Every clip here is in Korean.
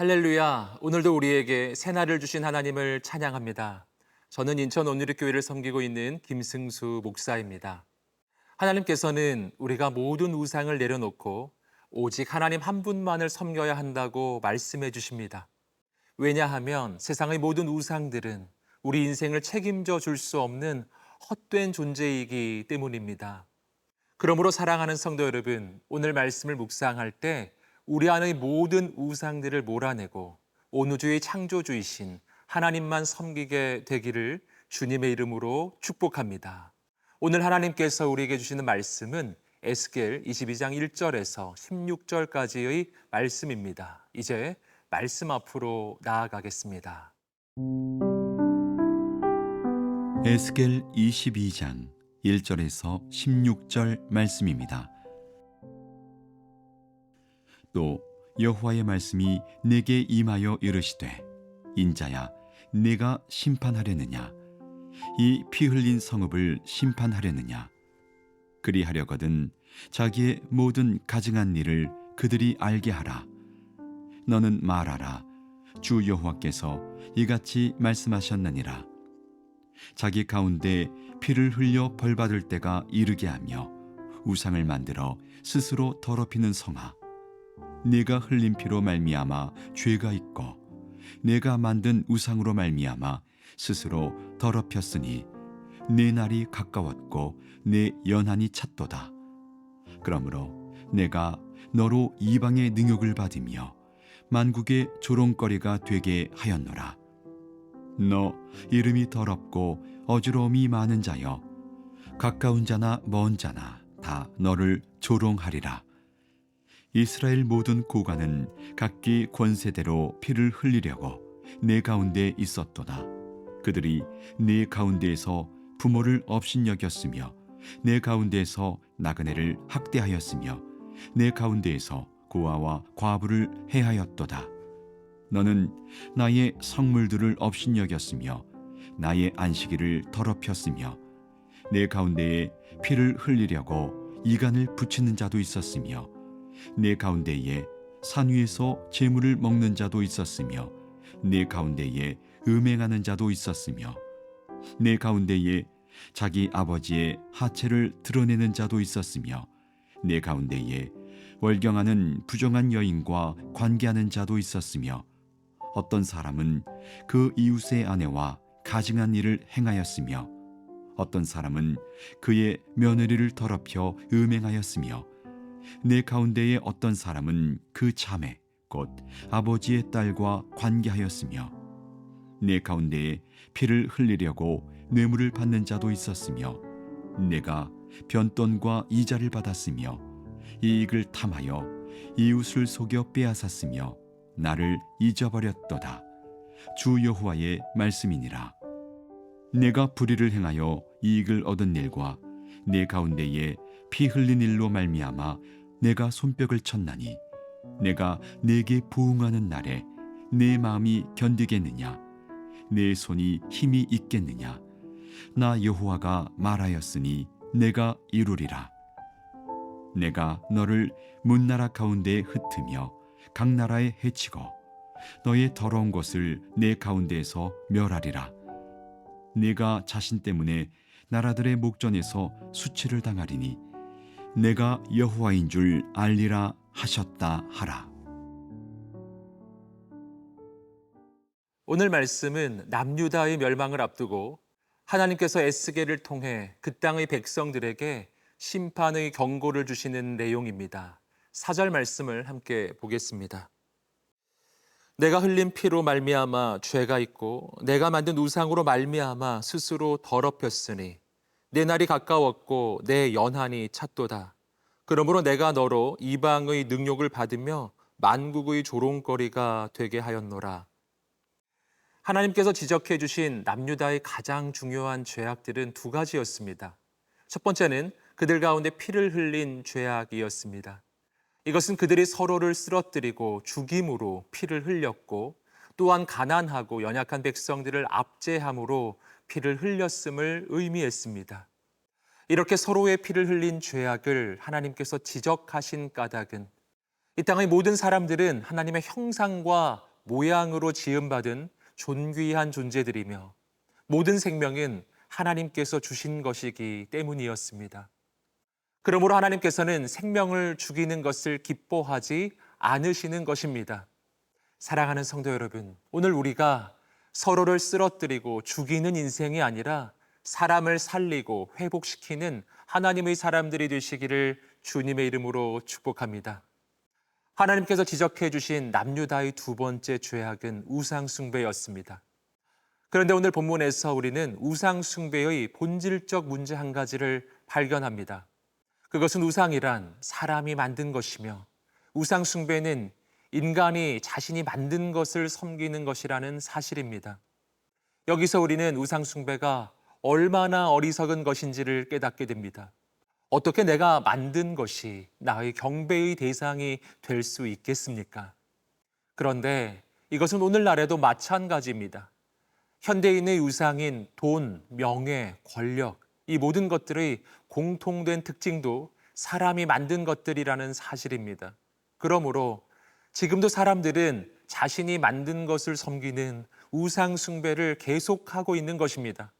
할렐루야. 오늘도 우리에게 새날을 주신 하나님을 찬양합니다. 저는 인천 온누리교회를 섬기고 있는 김승수 목사입니다. 하나님께서는 우리가 모든 우상을 내려놓고 오직 하나님 한 분만을 섬겨야 한다고 말씀해 주십니다. 왜냐하면 세상의 모든 우상들은 우리 인생을 책임져 줄 수 없는 헛된 존재이기 때문입니다. 그러므로 사랑하는 성도 여러분, 오늘 말씀을 묵상할 때 우리 안의 모든 우상들을 몰아내고 온 우주의 창조주이신 하나님만 섬기게 되기를 주님의 이름으로 축복합니다. 오늘 하나님께서 우리에게 주시는 말씀은 에스겔 22장 1절에서 16절까지의 말씀입니다. 이제 말씀 앞으로 나아가겠습니다. 에스겔 22장 1절에서 16절 말씀입니다. 또 여호와의 말씀이 내게 임하여 이르시되 인자야 내가 심판하려느냐 이 피 흘린 성읍을 심판하려느냐 그리하려거든 자기의 모든 가증한 일을 그들이 알게 하라. 너는 말하라. 주 여호와께서 이같이 말씀하셨느니라. 자기 가운데 피를 흘려 벌받을 때가 이르게 하며 우상을 만들어 스스로 더럽히는 성아, 네가 흘린 피로 말미암아 죄가 있고 내가 만든 우상으로 말미암아 스스로 더럽혔으니 내 날이 가까웠고 내 연한이 찼도다. 그러므로 내가 너로 이방의 능욕을 받으며 만국의 조롱거리가 되게 하였노라. 너 이름이 더럽고 어지러움이 많은 자여, 가까운 자나 먼 자나 다 너를 조롱하리라. 이스라엘 모든 고관은 각기 권세대로 피를 흘리려고 내 가운데 있었도다. 그들이 내 가운데에서 부모를 업신여겼으며 내 가운데에서 나그네를 학대하였으며 내 가운데에서 고아와 과부를 해하였도다. 너는 나의 성물들을 업신여겼으며 나의 안식일을 더럽혔으며 내 가운데에 피를 흘리려고 이간을 붙이는 자도 있었으며 내 가운데에 산 위에서 재물을 먹는 자도 있었으며 내 가운데에 음행하는 자도 있었으며 내 가운데에 자기 아버지의 하체를 드러내는 자도 있었으며 내 가운데에 월경하는 부정한 여인과 관계하는 자도 있었으며 어떤 사람은 그 이웃의 아내와 가증한 일을 행하였으며 어떤 사람은 그의 며느리를 더럽혀 음행하였으며 내 가운데에 어떤 사람은 그 자매 곧 아버지의 딸과 관계하였으며 내 가운데에 피를 흘리려고 뇌물을 받는 자도 있었으며 내가 변돈과 이자를 받았으며 이익을 탐하여 이웃을 속여 빼앗았으며 나를 잊어버렸도다. 주 여호와의 말씀이니라. 내가 불의를 행하여 이익을 얻은 일과 내 가운데에 피 흘린 일로 말미암아 내가 손뼉을 쳤나니 내가 내게 부응하는 날에 내 마음이 견디겠느냐 내 손이 힘이 있겠느냐. 나 여호와가 말하였으니 내가 이루리라. 내가 너를 문나라 가운데에 흩으며 각 나라에 해치고 너의 더러운 것을 내 가운데에서 멸하리라. 네가 자신 때문에 나라들의 목전에서 수치를 당하리니 내가 여호와인 줄 알리라 하셨다 하라. 오늘 말씀은 남유다의 멸망을 앞두고 하나님께서 에스겔을 통해 그 땅의 백성들에게 심판의 경고를 주시는 내용입니다. 4절 말씀을 함께 보겠습니다. 내가 흘린 피로 말미암아 죄가 있고 내가 만든 우상으로 말미암아 스스로 더럽혔으니 내 날이 가까웠고 내 연한이 찼도다. 그러므로 내가 너로 이방의 능욕을 받으며 만국의 조롱거리가 되게 하였노라. 하나님께서 지적해 주신 남유다의 가장 중요한 죄악들은 두 가지였습니다. 첫 번째는 그들 가운데 피를 흘린 죄악이었습니다. 이것은 그들이 서로를 쓰러뜨리고 죽임으로 피를 흘렸고 또한 가난하고 연약한 백성들을 압제함으로 피를 흘렸음을 의미했습니다. 이렇게 서로의 피를 흘린 죄악을 하나님께서 지적하신 까닭은 이 땅의 모든 사람들은 하나님의 형상과 모양으로 지음받은 존귀한 존재들이며 모든 생명은 하나님께서 주신 것이기 때문이었습니다. 그러므로 하나님께서는 생명을 죽이는 것을 기뻐하지 않으시는 것입니다. 사랑하는 성도 여러분, 오늘 우리가 서로를 쓰러뜨리고 죽이는 인생이 아니라 사람을 살리고 회복시키는 하나님의 사람들이 되시기를 주님의 이름으로 축복합니다. 하나님께서 지적해 주신 남유다의 두 번째 죄악은 우상숭배였습니다. 그런데 오늘 본문에서 우리는 우상숭배의 본질적 문제 한 가지를 발견합니다. 그것은 우상이란 사람이 만든 것이며 우상숭배는 인간이 자신이 만든 것을 섬기는 것이라는 사실입니다. 여기서 우리는 우상숭배가 얼마나 어리석은 것인지를 깨닫게 됩니다. 어떻게 내가 만든 것이 나의 경배의 대상이 될 수 있겠습니까? 그런데 이것은 오늘날에도 마찬가지입니다. 현대인의 우상인 돈, 명예, 권력, 이 모든 것들의 공통된 특징도 사람이 만든 것들이라는 사실입니다. 그러므로 지금도 사람들은 자신이 만든 것을 섬기는 우상 숭배를 계속하고 있는 것입니다.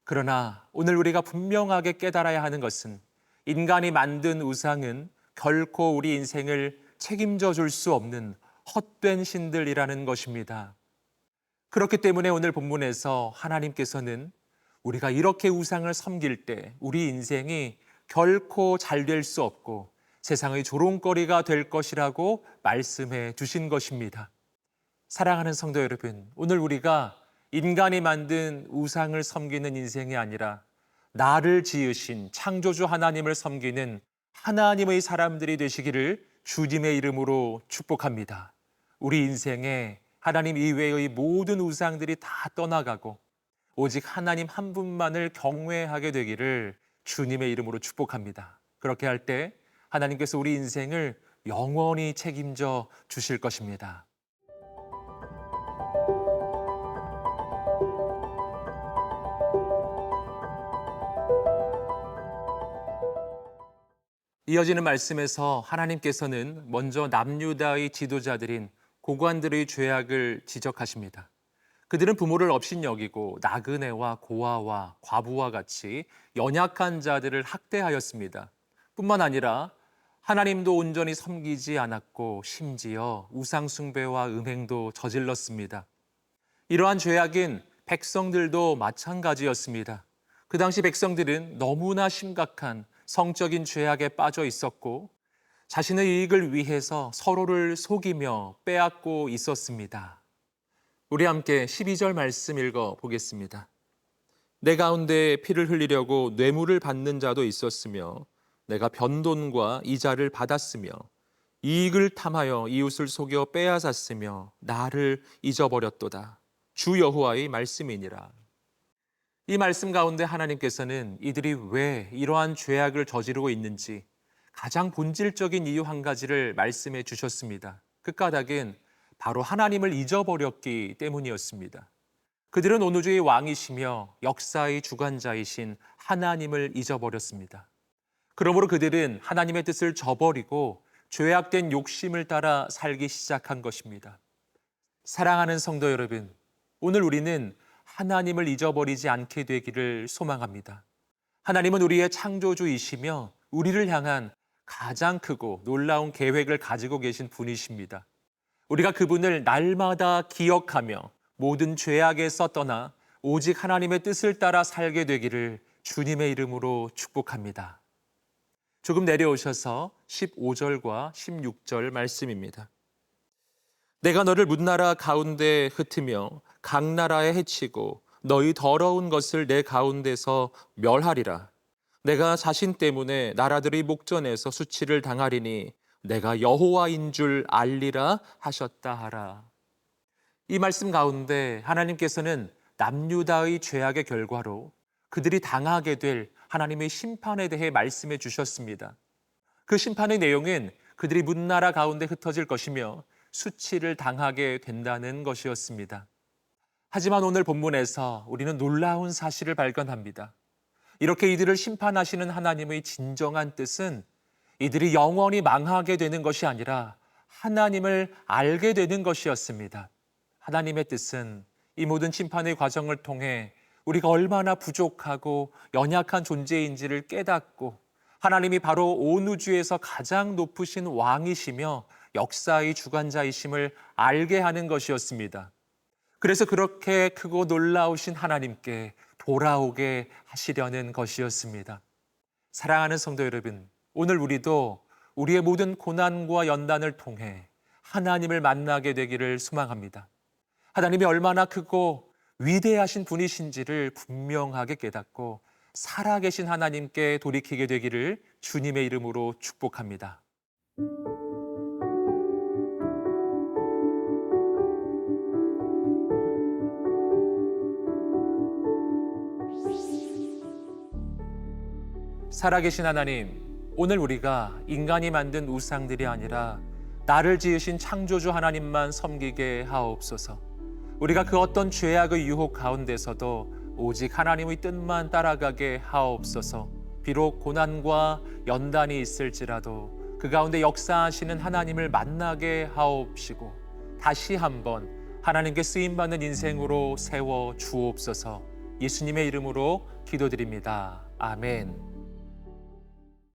그러나 오늘 우리가 분명하게 깨달아야 하는 것은 인간이 만든 우상은 결코 우리 인생을 책임져 줄 수 없는 헛된 신들이라는 것입니다. 그렇기 때문에 오늘 본문에서 하나님께서는 우리가 이렇게 우상을 섬길 때 우리 인생이 결코 잘 될 수 없고 세상의 조롱거리가 될 것이라고 말씀해 주신 것입니다. 사랑하는 성도 여러분, 오늘 우리가 인간이 만든 우상을 섬기는 인생이 아니라 나를 지으신 창조주 하나님을 섬기는 하나님의 사람들이 되시기를 주님의 이름으로 축복합니다. 우리 인생에 하나님 이외의 모든 우상들이 다 떠나가고 오직 하나님 한 분만을 경외하게 되기를 주님의 이름으로 축복합니다. 그렇게 할 때 하나님께서 우리 인생을 영원히 책임져 주실 것입니다. 이어지는 말씀에서 하나님께서는 먼저 남유다의 지도자들인 고관들의 죄악을 지적하십니다. 그들은 부모를 업신여기고 나그네와 고아와 과부와 같이 연약한 자들을 학대하였습니다. 뿐만 아니라 하나님도 온전히 섬기지 않았고 심지어 우상숭배와 음행도 저질렀습니다. 이러한 죄악은 백성들도 마찬가지였습니다. 그 당시 백성들은 너무나 심각한 성적인 죄악에 빠져 있었고 자신의 이익을 위해서 서로를 속이며 빼앗고 있었습니다. 우리 함께 12절 말씀 읽어 보겠습니다. 내 가운데 피를 흘리려고 뇌물을 받는 자도 있었으며 내가 변돈과 이자를 받았으며 이익을 탐하여 이웃을 속여 빼앗았으며 나를 잊어버렸도다. 주 여호와의 말씀이니라. 이 말씀 가운데 하나님께서는 이들이 왜 이러한 죄악을 저지르고 있는지 가장 본질적인 이유 한 가지를 말씀해 주셨습니다. 그 까닭은 바로 하나님을 잊어버렸기 때문이었습니다. 그들은 온 우주의 왕이시며 역사의 주관자이신 하나님을 잊어버렸습니다. 그러므로 그들은 하나님의 뜻을 저버리고 죄악된 욕심을 따라 살기 시작한 것입니다. 사랑하는 성도 여러분, 오늘 우리는 하나님을 잊어버리지 않게 되기를 소망합니다. 하나님은 우리의 창조주이시며 우리를 향한 가장 크고 놀라운 계획을 가지고 계신 분이십니다. 우리가 그분을 날마다 기억하며 모든 죄악에서 떠나 오직 하나님의 뜻을 따라 살게 되기를 주님의 이름으로 축복합니다. 조금 내려오셔서 15절과 16절 말씀입니다. 내가 너를 문나라 가운데 흩으며 각 나라에 해치고 너희 더러운 것을 내 가운데서 멸하리라. 내가 자신 때문에 나라들이 목전에서 수치를 당하리니 내가 여호와인 줄 알리라 하셨다 하라. 이 말씀 가운데 하나님께서는 남유다의 죄악의 결과로 그들이 당하게 될 하나님의 심판에 대해 말씀해 주셨습니다. 그 심판의 내용은 그들이 문나라 가운데 흩어질 것이며 수치를 당하게 된다는 것이었습니다. 하지만 오늘 본문에서 우리는 놀라운 사실을 발견합니다. 이렇게 이들을 심판하시는 하나님의 진정한 뜻은 이들이 영원히 망하게 되는 것이 아니라 하나님을 알게 되는 것이었습니다. 하나님의 뜻은 이 모든 심판의 과정을 통해 우리가 얼마나 부족하고 연약한 존재인지를 깨닫고 하나님이 바로 온 우주에서 가장 높으신 왕이시며 역사의 주관자이심을 알게 하는 것이었습니다. 그래서 그렇게 크고 놀라우신 하나님께 돌아오게 하시려는 것이었습니다. 사랑하는 성도 여러분, 오늘 우리도 우리의 모든 고난과 연단을 통해 하나님을 만나게 되기를 소망합니다. 하나님이 얼마나 크고 위대하신 분이신지를 분명하게 깨닫고 살아계신 하나님께 돌이키게 되기를 주님의 이름으로 축복합니다. 살아계신 하나님, 오늘 우리가 인간이 만든 우상들이 아니라 나를 지으신 창조주 하나님만 섬기게 하옵소서. 우리가 그 어떤 죄악의 유혹 가운데서도 오직 하나님의 뜻만 따라가게 하옵소서. 비록 고난과 연단이 있을지라도 그 가운데 역사하시는 하나님을 만나게 하옵시고 다시 한번 하나님께 쓰임받는 인생으로 세워 주옵소서. 예수님의 이름으로 기도드립니다. 아멘.